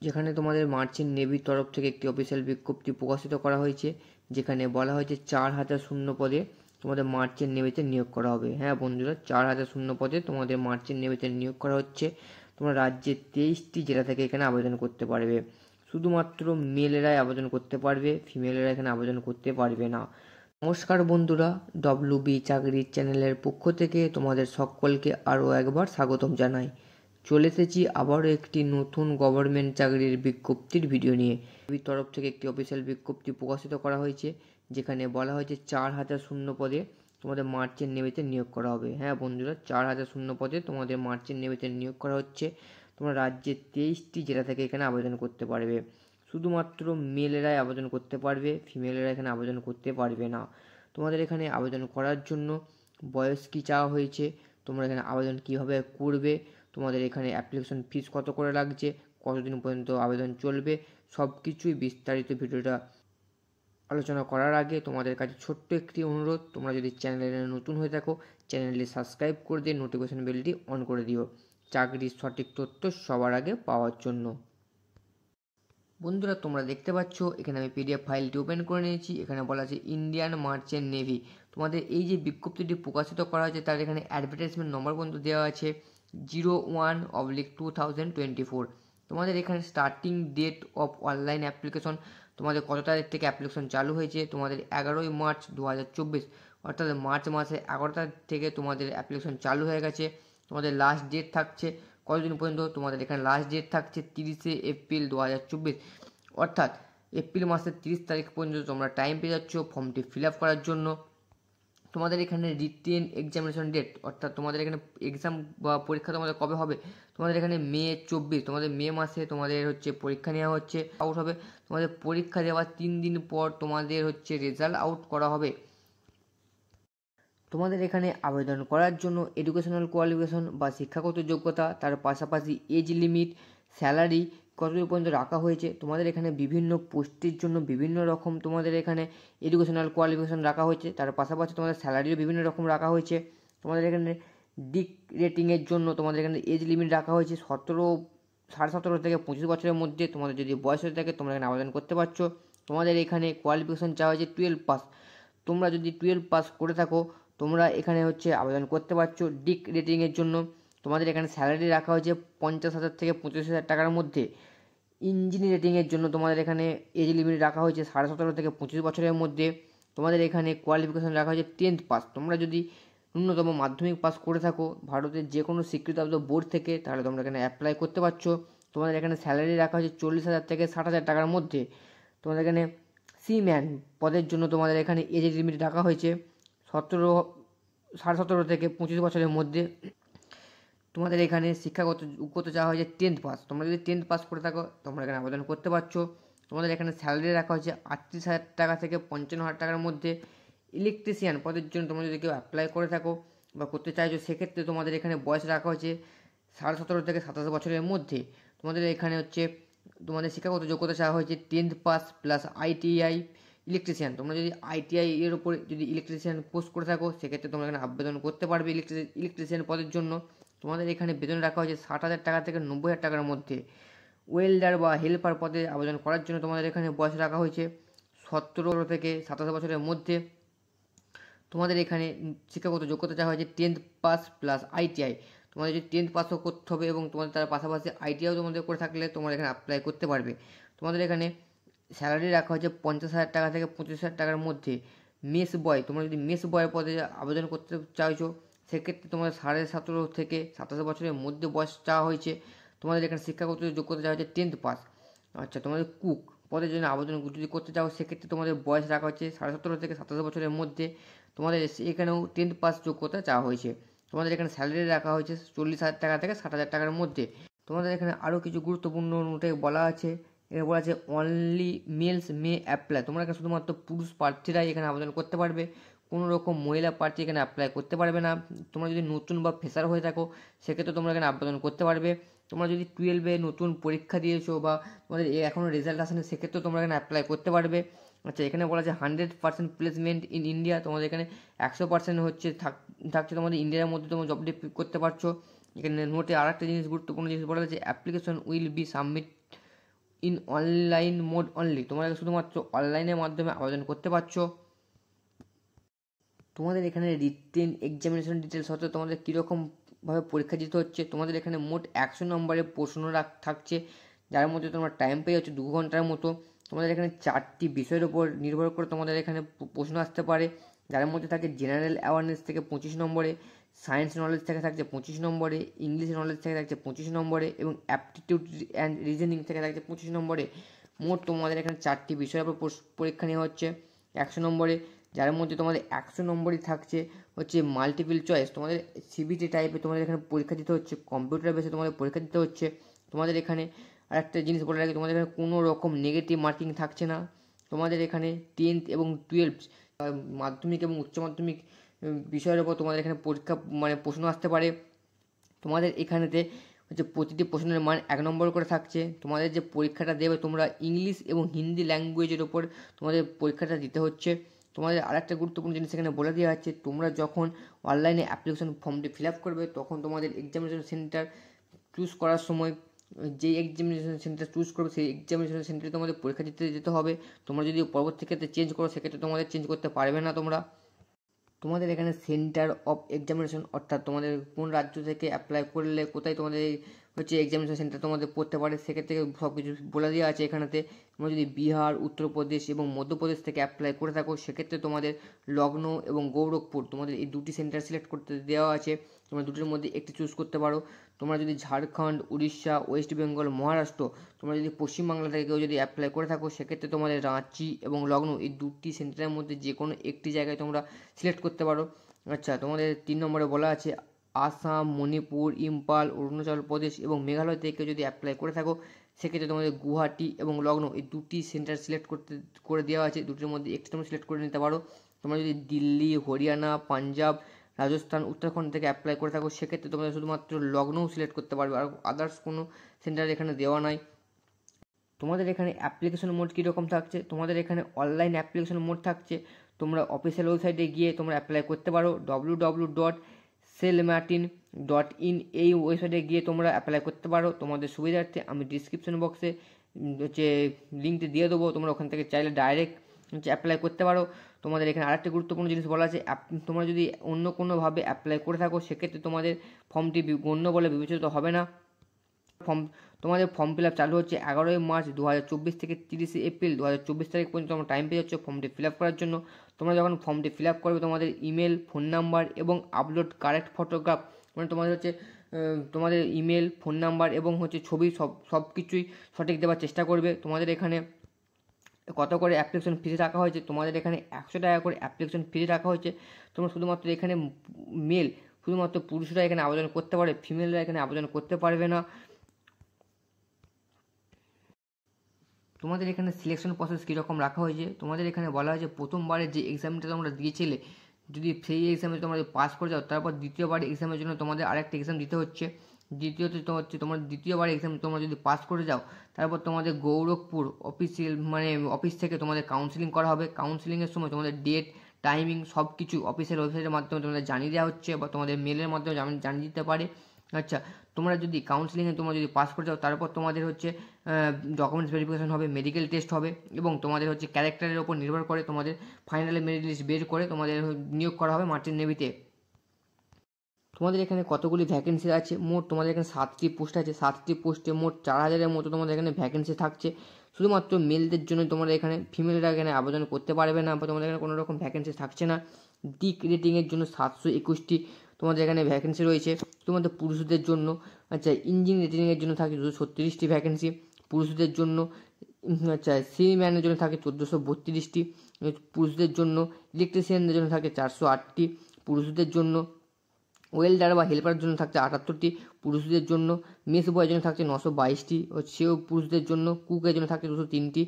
যেখানে তোমাদের মার্চেন্ট নেভির তরফ থেকে একটি অফিসিয়াল বিজ্ঞপ্তি প্রকাশিত করা হয়েছে, যেখানে বলা হয়েছে 4000 শূন্য পদে তোমাদের মার্চেন্ট নেভিতে নিয়োগ করা হবে। হ্যাঁ বন্ধুরা, 4000 শূন্য পদে তোমাদের মার্চেন্ট নেভিতে নিয়োগ করা হচ্ছে। তোমরা রাজ্যের 23টি জেলা থেকে এখানে আবেদন করতে পারবে। শুধুমাত্র মেলেরাই আবেদন করতে পারবে, ফিমেলেরা এখানে আবেদন করতে পারবে না। নমস্কার বন্ধুরা, WB চাকরির চ্যানেলের পক্ষ থেকে তোমাদের সকলকে আরও একবার স্বাগতম জানাই। চলে এসেছি আবারও একটি নতুন গভর্নমেন্ট চাকরির বিজ্ঞপ্তির ভিডিও নিয়ে। বির তরফ থেকে একটি অফিসিয়াল বিজ্ঞপ্তি প্রকাশিত করা হয়েছে, যেখানে বলা হয়েছে 4000 শূন্য পদে তোমাদের মার্চেন্ট নেভিতে নিয়োগ করা হবে। হ্যাঁ বন্ধুরা, 4000 শূন্য পদে তোমাদের মার্চেন্ট নেভিতে নিয়োগ করা হচ্ছে। তোমরা রাজ্যের 23টি জেলা থেকে এখানে আবেদন করতে পারবে। শুধুমাত্র মেলেরাই আবেদন করতে পারবে, ফিমেলেরা এখানে আবেদন করতে পারবে না। তোমাদের এখানে আবেদন করার জন্য বয়স কী চাওয়া হয়েছে, তোমরা এখানে আবেদন কীভাবে করবে, তোমাদের এখানে অ্যাপ্লিকেশন ফিস কত করে লাগছে, কতদিন পর্যন্ত আবেদন চলবে, সব কিছুই বিস্তারিত ভিডিওটা আলোচনা করার আগে তোমাদের কাছে ছোট্ট একটি অনুরোধ, তোমরা যদি চ্যানেলে নতুন হয়ে থাকো চ্যানেলটি সাবস্ক্রাইব করে দিয়ে নোটিফিকেশন বেলটি অন করে দিও চাকরির সঠিক তথ্য সবার আগে পাওয়ার জন্য। বন্ধুরা, তোমরা দেখতে পাচ্ছ এখানে আমি PDF ফাইলটি ওপেন করে নিয়েছি। এখানে বলা আছে ইন্ডিয়ান মার্চেন্ট নেভি। তোমাদের এই যে বিজ্ঞপ্তিটি প্রকাশিত করা হয়েছে তার এখানে অ্যাডভার্টাইজমেন্ট নম্বর পর্যন্ত দেওয়া আছে 01/2024। তোমাদের এখানে starting date of online application, তোমাদের কত তারিখ থেকে অ্যাপ্লিকেশন চালু হয়েছে, তোমাদের 11ই মার্চ 2024, অর্থাৎ মার্চ মাসে 11 তারিখ থেকে তোমাদের অ্যাপ্লিকেশন চালু হয়ে গেছে। তোমাদের লাস্ট ডেট থাকছে কতদিন পর্যন্ত, তোমাদের এখানে লাস্ট ডেট থাকছে 30শে এপ্রিল 2024, অর্থাৎ এপ্রিল মাসের 30 তারিখ পর্যন্ত তোমরা টাইম পেয়ে যাচ্ছ ফর্মটি ফিল আপ করার জন্য। তোমাদের এখানে রিটেন এক্সামিনেশন ডেট, অর্থাৎ তোমাদের এখানে এক্সাম বা পরীক্ষা তোমাদের কবে হবে, তোমাদের এখানে মে 24, তোমাদের মে মাসে তোমাদের হচ্ছে পরীক্ষা নেওয়া হচ্ছে, আউট হবে। তোমাদের পরীক্ষা দেওয়ার 3 দিন পর তোমাদের হচ্ছে রেজাল্ট আউট করা হবে। তোমাদের এখানে আবেদন করার জন্য এডুকেশনাল কোয়ালিফিকেশন বা শিক্ষাগত যোগ্যতা, তার পাশাপাশি এজ লিমিট, স্যালারি কতদূর পর্যন্ত রাখা হয়েছে। তোমাদের এখানে বিভিন্ন পোস্টের জন্য বিভিন্ন রকম তোমাদের এখানে এডুকেশনাল কোয়ালিফিকেশন রাখা হয়েছে, তার পাশাপাশি তোমাদের স্যালারিও বিভিন্ন রকম রাখা হয়েছে। তোমাদের এখানে ডিক রেটিংয়ের জন্য তোমাদের এখানে এজ লিমিট রাখা হয়েছে 17 থেকে 25 বছরের মধ্যে। তোমাদের যদি বয়স হয়ে থাকে তোমরা এখানে আবেদন করতে পারছো। তোমাদের এখানে কোয়ালিফিকেশন চাওয়া হয়েছে 12 পাস। তোমরা যদি 12 পাস করে থাকো তোমরা এখানে হচ্ছে আবেদন করতে পারছো ডিক রেটিংয়ের জন্য। তোমাদের এখানে স্যালারি রাখা হয়েছে 50,000 থেকে 25,000 টাকার মধ্যে। ইঞ্জিনিয়ারিং রেটিংয়ের জন্য তোমাদের এখানে এজ লিমিট রাখা হয়েছে 17.5 থেকে 25 বছরের মধ্যে। তোমাদের এখানে কোয়ালিফিকেশন রাখা হয়েছে 10th পাস। তোমরা যদি ন্যূনতম মাধ্যমিক পাস করে থাকো ভারতের যে কোনো স্বীকৃতপ্রাপ্ত বোর্ড থেকে, তাহলে তোমরা এখানে অ্যাপ্লাই করতে পারছো। তোমাদের এখানে স্যালারি রাখা হয়েছে 40,000 থেকে 60,000 টাকার মধ্যে। তোমাদের এখানে সিম্যান পদের জন্য তোমাদের এখানে এজ লিমিট রাখা হয়েছে 17 থেকে 25 বছরের মধ্যে। তোমাদের এখানে শিক্ষাগত যোগ্যতা চাওয়া হয়েছে 10th পাস। তোমরা যদি 10th পাস করে থাকো তোমরা এখানে আবেদন করতে পারছো। তোমাদের এখানে স্যালারি রাখা হয়েছে 38,000 টাকা থেকে 55,000 টাকার মধ্যে। ইলেকট্রিশিয়ান পদের জন্য তোমরা যদি কেউ অ্যাপ্লাই করে থাকো বা করতে চাইছো সেক্ষেত্রে তোমাদের এখানে বয়স রাখা হয়েছে 17.5 থেকে 27 বছরের মধ্যে। তোমাদের এখানে হচ্ছে তোমাদের শিক্ষাগত যোগ্যতা চাওয়া হয়েছে 10th pass plus ITI electrician. তোমরা যদি ITI এর উপরে যদি ইলেকট্রিশিয়ান পোস্ট করে থাকো সেক্ষেত্রে তোমরা এখানে আবেদন করতে পারবে ইলেকট্রিশিয়ান পদের জন্য। তোমাদের এখানে বেতন রাখা হয়েছে 60,000 টাকা থেকে 90,000 টাকার মধ্যে। ওয়েল্ডার বা হেল্পার পদে আবেদন করার জন্য তোমাদের এখানে বয়স রাখা হয়েছে 17 থেকে 27 বছরের মধ্যে। তোমাদের এখানে শিক্ষাগত যোগ্যতা চাওয়া হয়েছে 10th পাস প্লাস ITI। তোমাদের যদি 10th পাসও করতে হবে এবং তোমাদের তার পাশাপাশি ITIও তোমাদের করে থাকলে তোমরা এখানে অ্যাপ্লাই করতে পারবে। তোমাদের এখানে স্যালারি রাখা হয়েছে 50,000 টাকা থেকে 25,000 টাকার মধ্যে। মেস বয়, তোমরা যদি মেস বয় পদে আবেদন করতে চাইছো সেক্ষেত্রে তোমাদের 17.5 থেকে 27 বছরের মধ্যে বয়স চাওয়া হয়েছে। তোমাদের এখানে শিক্ষাগত যোগ্যতা চাওয়া হয়েছে 10th পাস। আচ্ছা, তোমাদের কুক পদের জন্য আবেদন যদি করতে চাও সেক্ষেত্রে তোমাদের বয়স রাখা হচ্ছে 17.5 থেকে 27 বছরের মধ্যে। তোমাদের এখানেও 10th পাস যোগ্যতা চাওয়া হয়েছে। তোমাদের এখানে স্যালারি রাখা হয়েছে 40,000 টাকা থেকে 60,000 টাকার মধ্যে। তোমাদের এখানে আরও কিছু গুরুত্বপূর্ণ নোটে বলা আছে, এখানে বলা আছে অনলি মেলস মে অ্যাপ্লাই। তোমরা এখানে শুধুমাত্র পুরুষ প্রার্থীরাই এখানে আবেদন করতে পারবে, কোনো রকম মহিলা প্রার্থী এখানে অ্যাপ্লাই করতে পারবে না। তোমরা যদি নতুন বা ফ্রেশার হয়ে থাকো সেক্ষেত্রে তোমরা এখানে আবেদন করতে পারবে। তোমরা যদি 12-এ নতুন পরীক্ষা দিয়েছো বা তোমাদের এখনও রেজাল্ট আসেনি সেক্ষেত্রেও তোমরা এখানে অ্যাপ্লাই করতে পারবে। আচ্ছা, এখানে বলা আছে 100% প্লেসমেন্ট ইন ইন্ডিয়া। তোমাদের এখানে 100% হচ্ছে থাকছে তোমাদের ইন্ডিয়ার মধ্যে তোমরা জবটি করতে পারছো। এখানে নোটে আর একটা জিনিস গুরুত্বপূর্ণ জিনিস বলা আছে application will be submit in online mode only, তোমরা শুধুমাত্র অনলাইনের মাধ্যমে আবেদন করতে পারছো। তোমাদের এখানে রিটেন এক্সামিনেশন ডিটেলস হচ্ছে তোমাদের কীরকমভাবে পরীক্ষা দিতে হচ্ছে। তোমাদের এখানে মোট 100 নম্বরের প্রশ্ন থাকছে, যার মধ্যে তোমরা টাইম পেয়ে যাচ্ছে 2 ঘন্টার মতো। তোমাদের এখানে 4টি বিষয়ের উপর নির্ভর করে তোমাদের এখানে প্রশ্ন আসতে পারে, যার মধ্যে থাকে জেনারেল অ্যাওয়ারনেস থেকে 25 নম্বরে, সায়েন্স নলেজ থেকে থাকছে 25 নম্বরে, ইংলিশ নলেজ থেকে থাকছে 25 নম্বরে এবং অ্যাপটিটিউড অ্যান্ড রিজনিং থেকে থাকছে 25 নম্বরে। মোট তোমাদের এখানে 4টি বিষয়ের উপর পরীক্ষা নেওয়া হচ্ছে 100 নম্বরে, যার মধ্যে তোমাদের 100 নম্বরই থাকছে হচ্ছে মাল্টিপল চয়েস। তোমাদের সিবিটি টাইপে তোমাদের এখানে পরীক্ষা দিতে হচ্ছে, কম্পিউটার বেসে তোমাদের পরীক্ষা দিতে হচ্ছে। তোমাদের এখানে আরেকটা জিনিস বলে রাখি, তোমাদের এখানে কোনো রকম নেগেটিভ মার্কিং থাকছে না। তোমাদের এখানে 10th এবং 12th মাধ্যমিক এবং উচ্চ মাধ্যমিক বিষয়ের ওপর তোমাদের এখানে পরীক্ষা প্রশ্ন আসতে পারে। তোমাদের এখানেতে হচ্ছে প্রতিটি প্রশ্নের মান 1 নম্বর করে থাকছে। তোমাদের যে পরীক্ষাটা দেবে তোমরা ইংলিশ এবং হিন্দি ল্যাঙ্গুয়েজের ওপর তোমাদের পরীক্ষাটা দিতে হচ্ছে। তোমাদের আরেকটা গুরুত্বপূর্ণ জিনিস এখানে বলে দেওয়া হচ্ছে, তোমরা যখন অনলাইনে অ্যাপ্লিকেশন ফর্মটি ফিল আপ করবে তখন তোমাদের এক্সামিনেশন সেন্টার চুজ করার সময় যেই এক্সামিনেশন সেন্টার চুজ করবে সেই এক্সামিনেশন সেন্টারে তোমাদের পরীক্ষা দিতে যেতে হবে। তোমরা যদি পরবর্তী ক্ষেত্রে চেঞ্জ করো সেক্ষেত্রে তোমাদের চেঞ্জ করতে পারবে না তোমরা। তোমাদের এখানে সেন্টার অফ এক্সামিনেশন অর্থাৎ তোমাদের কোন রাজ্য থেকে অ্যাপ্লাই করলে কোথায় তোমাদের হচ্ছে এক্সামিনেশন সেন্টার তোমাদের পড়তে পারে সেক্ষেত্রে সব কিছু বলে দেওয়া আছে এখানেতে। তোমরা যদি বিহার, উত্তরপ্রদেশ এবং মধ্যপ্রদেশ থেকে অ্যাপ্লাই করে থাকো সেক্ষেত্রে তোমাদের লখনৌ এবং গোরখপুর তোমাদের এই দুটি সেন্টার সিলেক্ট করতে দেওয়া আছে, তোমরা দুটির মধ্যে একটি চুজ করতে পারো। তোমরা যদি ঝাড়খণ্ড, উড়িষ্যা, ওয়েস্ট বেঙ্গল, মহারাষ্ট্র, তোমরা যদি পশ্চিমবাংলা থেকে কেউ যদি অ্যাপ্লাই করে থাকো সেক্ষেত্রে তোমাদের রাঁচি এবং লখনৌ এই দুটি সেন্টারের মধ্যে যে কোনো একটি জায়গায় তোমরা সিলেক্ট করতে পারো। আচ্ছা, তোমাদের 3 নম্বরে বলা আছে আসাম, মণিপুর, ইম্ফল, অরুণাচল প্রদেশ এবং মেঘালয় থেকে যদি অ্যাপ্লাই করে থাকো সেক্ষেত্রে তোমাদের গুয়াহাটি এবং লখনৌ এই দুটি সেন্টার সিলেক্ট করে দেওয়া আছে, দুটির মধ্যে একটি তোমরা সিলেক্ট করে নিতে পারো। তোমরা যদি দিল্লি, হরিয়ানা, পাঞ্জাব, রাজস্থান, উত্তরাখণ্ড থেকে অ্যাপ্লাই করে থাকো সেক্ষেত্রে তোমরা শুধুমাত্র লখনৌ সিলেক্ট করতে পারবে, আর আদার্স কোনো সেন্টার এখানে দেওয়া নাই। তোমাদের এখানে অ্যাপ্লিকেশন মোড কীরকম থাকছে, তোমাদের এখানে অনলাইন অ্যাপ্লিকেশন মোড থাকছে। তোমরা অফিসিয়াল ওয়েবসাইটে গিয়ে তোমরা অ্যাপ্লাই করতে পারো, www.selmartin.in এই ওয়েবসাইটে গিয়ে তোমরা অ্যাপ্লাই করতে পারো। তোমাদের সুবিধার্থে আমি ডিসক্রিপশন বক্সে হচ্ছে লিঙ্কটি দিয়ে দেবো, তোমরা ওখান থেকে চাইলে ডাইরেক্ট হচ্ছে অ্যাপ্লাই করতে পারো। তোমাদের এখানে আরেকটি গুরুত্বপূর্ণ জিনিস বলা আছে, তোমরা যদি অন্য কোনোভাবে অ্যাপ্লাই করে থাকো সেক্ষেত্রে তোমাদের ফর্মটি গণ্য বলে বিবেচিত হবে না। তোমাদের ফর্ম ফিল আপ চালু হচ্ছে 11ই মার্চ 2024 থেকে 30শে এপ্রিল 2024 তারিখ পর্যন্ত তোমরা টাইম পেয়ে যাচ্ছ ফর্মটি ফিল আপ করার জন্য। তোমরা যখন ফর্মটি ফিল আপ করবে তোমাদের ইমেল, ফোন নাম্বার এবং আপলোড কারেক্ট ফটোগ্রাফ, তোমাদের হচ্ছে তোমাদের ইমেল, ফোন নাম্বার এবং হচ্ছে ছবি সব কিছুই সঠিক দেওয়ার চেষ্টা করবে। তোমাদের এখানে কত করে অ্যাপ্লিকেশন ফি রাখা হয়েছে, তোমাদের এখানে 100 টাকা করে অ্যাপ্লিকেশন ফি রাখা হয়েছে। তোমরা শুধুমাত্র এখানে শুধুমাত্র পুরুষরা এখানে আবেদন করতে পারে, ফিমেলরা এখানে আবেদন করতে পারবে না। তোমাদের এখানে সিলেকশন প্রসেস কীরকম রাখা হয়েছে, তোমাদের এখানে বলা হয়েছে প্রথমবারের যে এক্সামটা তোমরা দিয়েছিলে যদি সেই এক্সামে তোমরা পাস করে যাও তারপর দ্বিতীয়বার এক্সামের জন্য তোমাদের আরেকটা এক্সাম দিতে হচ্ছে। দ্বিতীয়ত হচ্ছে তোমার দ্বিতীয়বার এক্সাম তোমরা যদি পাস করে যাও তারপর তোমাদের গোরখপুর অফিস থেকে তোমাদের কাউন্সিলিং করা হবে। কাউন্সিলিংয়ের সময় তোমাদের ডেট, টাইমিং সব কিছু অফিসের ওয়েবসাইটের মাধ্যমে তোমাদের জানিয়ে দেওয়া হচ্ছে বা তোমাদের মেলের মাধ্যমে জানিয়ে দিতে পারে। আচ্ছা, তোমরা যদি কাউন্সিলিংয়ে তোমরা যদি পাস করে যাও তারপর তোমাদের হচ্ছে ডকুমেন্টস ভেরিফিকেশন হবে, মেডিকেল টেস্ট হবে এবং তোমাদের হচ্ছে ক্যারেক্টারের ওপর নির্ভর করে তোমাদের ফাইনালি মেরিট লিস্ট বের করে তোমাদের নিয়োগ করা হবে মার্চেন্ট নেভিতে। তোমাদের এখানে কতগুলি ভ্যাকেন্সি আছে, মোট তোমাদের এখানে 7টি পোস্ট আছে। 7টি পোস্টে মোট 4000-এর মতো তোমাদের এখানে ভ্যাকেন্সি থাকছে। শুধুমাত্র মেলদের জন্য তোমরা এখানে ফিমেলরা এখানে আবেদন করতে পারবে না বা তোমাদের এখানে কোনো রকম ভ্যাকেন্সি থাকছে না। ডিক রেটিংয়ের জন্য 721টি তোমাদের এখানে ভ্যাকেন্সি রয়েছে শুধুমাত্র পুরুষদের জন্য। আচ্ছা, ইঞ্জিন রেটিংয়ের জন্য থাকে 236টি ভ্যাকেন্সি পুরুষদের জন্য। আচ্ছা, সিম্যানের জন্য থাকে 1432টি পুরুষদের জন্য। ইলেকট্রিশিয়ানদের জন্য থাকে 408টি পুরুষদের জন্য। ওয়েল্ডার বা হেল্পারের জন্য থাকছে 78টি পুরুষদের জন্য। মেস বয়ের জন্য থাকছে 922টি ও সেও পুরুষদের জন্য। কুকের জন্য থাকছে 203টি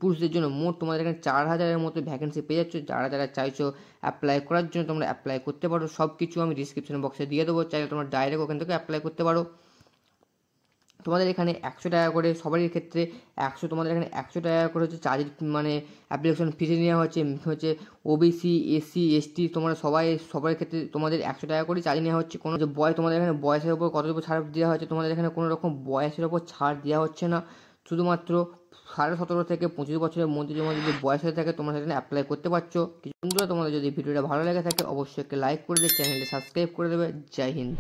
পুরুষদের জন্য। মোট তোমাদের এখানে 4000-এর মতো ভ্যাকেন্সি পেয়ে যাচ্ছ। যারা চাইছো অ্যাপ্লাই করার জন্য তোমরা অ্যাপ্লাই করতে পারো। সব কিছু আমি ডিসক্রিপশন বক্সে দিয়ে দেবো, চাইলে তোমরা ডাইরেক্ট ওখান থেকে অ্যাপ্লাই করতে পারো। তোমাদের এখানে 100 টাকা করে সবারই ক্ষেত্রে তোমাদের এখানে 100 টাকা করে হচ্ছে চার্জ অ্যাপ্লিকেশন ফি নেওয়া হচ্ছে ওবিসি, এসসি, এসটি তোমরা সবার ক্ষেত্রে তোমাদের 100 টাকা করে চার্জ নেওয়া হচ্ছে। কোনো যে তোমাদের এখানে বয়সের উপর কতটুকু ছাড় দেওয়া হচ্ছে, তোমাদের এখানে কোনো রকম বয়সের উপর ছাড় দেওয়া হচ্ছে না। শুধুমাত্র 17.5 থেকে 25 বছরের মধ্যে তোমার যদি বয়স হয়ে থাকে তোমরা সেখানে অ্যাপ্লাই করতে পারছো। কিছু বন্ধুরা তোমাদের যদি ভিডিওটা ভালো লেগে থাকে অবশ্যই একটা লাইক করে দেবে, চ্যানেলটি সাবস্ক্রাইব করে দেবে। জয় হিন্দ।